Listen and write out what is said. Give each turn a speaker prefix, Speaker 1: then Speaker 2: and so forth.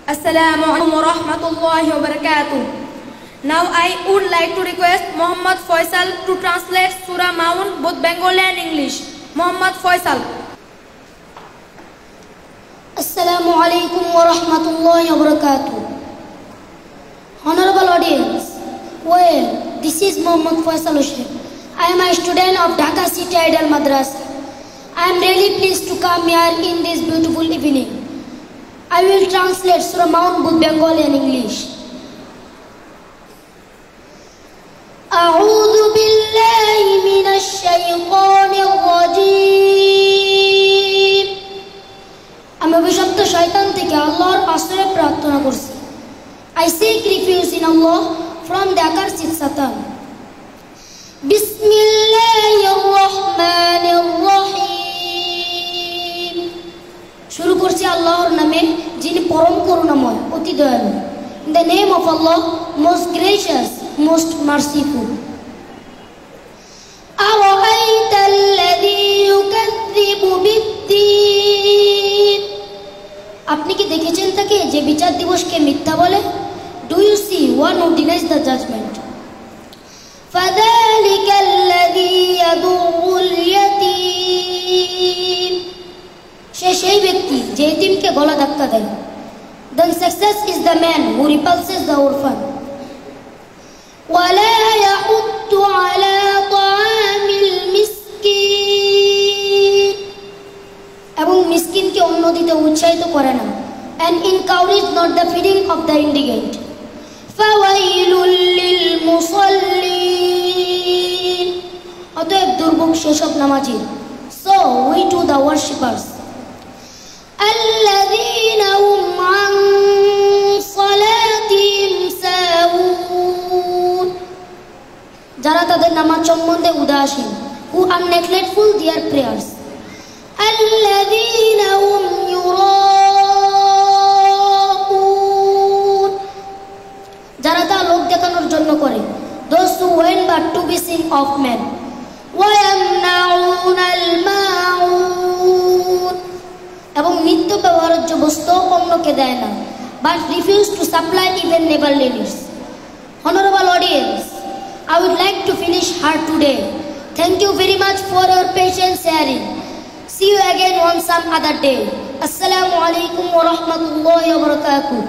Speaker 1: Assalamu alaikum wa rahmatullahi wa barakatuh. Now I would like to request Muhammad Faisal to translate Surah Maun both Bengali and English. Muhammad Faisal.
Speaker 2: Assalamu alaikum wa rahmatullahi wa barakatuh. Honorable audience, well, this is Muhammad Faisal Hussain. I am a student of Dhaka City Ideal Madrasa. I am really pleased to come here in this beautiful evening. I will translate Surah Maun both Bengali and English. أعوذ بالله من الشيطان الرجيم. আমি অভিশপ্ত শয়তান থেকে আল্লাহর আশ্রয় প্রার্থনা করছি. I seek refuge in Allah from the accursed Satan. বিসমিল্লাহির রহমানির রহিম. শুরু করছি আল্লাহর নামে, যিনি পরম করুণাময়, অতি দয়ালু. In the name of Allah, most gracious, most merciful. أرأيت الذي يكذب بالدين. আপনি কি দেখেছেন তাকে যে বিচার দিবসকে মিথ্যা বলে? Do you see one who denies the judgment? فذلك الذي يدع اليتيم. সে সেই ব্যক্তি যে এতিমকে গলা ধাক্কা দেয়. Then success is the man who repulses the orphan. ولا يحض على طعام المسكين. এবং মিসকিনকে অন্ন দিতে উৎসাহিত করে না. And encourage not the feeding of the indigent. فويل للمصلين. অতএব দুর্ভোগ সেসব নামাজীর. So we to the worshippers. الذين هم عن صلاتهم ساهون. যারা তাদের নামাজ সম্বন্ধে উদাসীন. Who are neglectful their prayers. الذين هم يراءون. যারা তা লোক দেখানোর জন্য করে. Those who went but to be seen of men. ويمنعون الماعون. এবং নিত্য ব্যবহার্য বস্তু অন্যকে দেয় না, but refuse to supply even neighborly needs. Honorable audience, I would like to finish here today. Thank you very much for your patience sharing. See you again on some other day. Assalamu alaikum wa rahmatullahi wa barakatuh.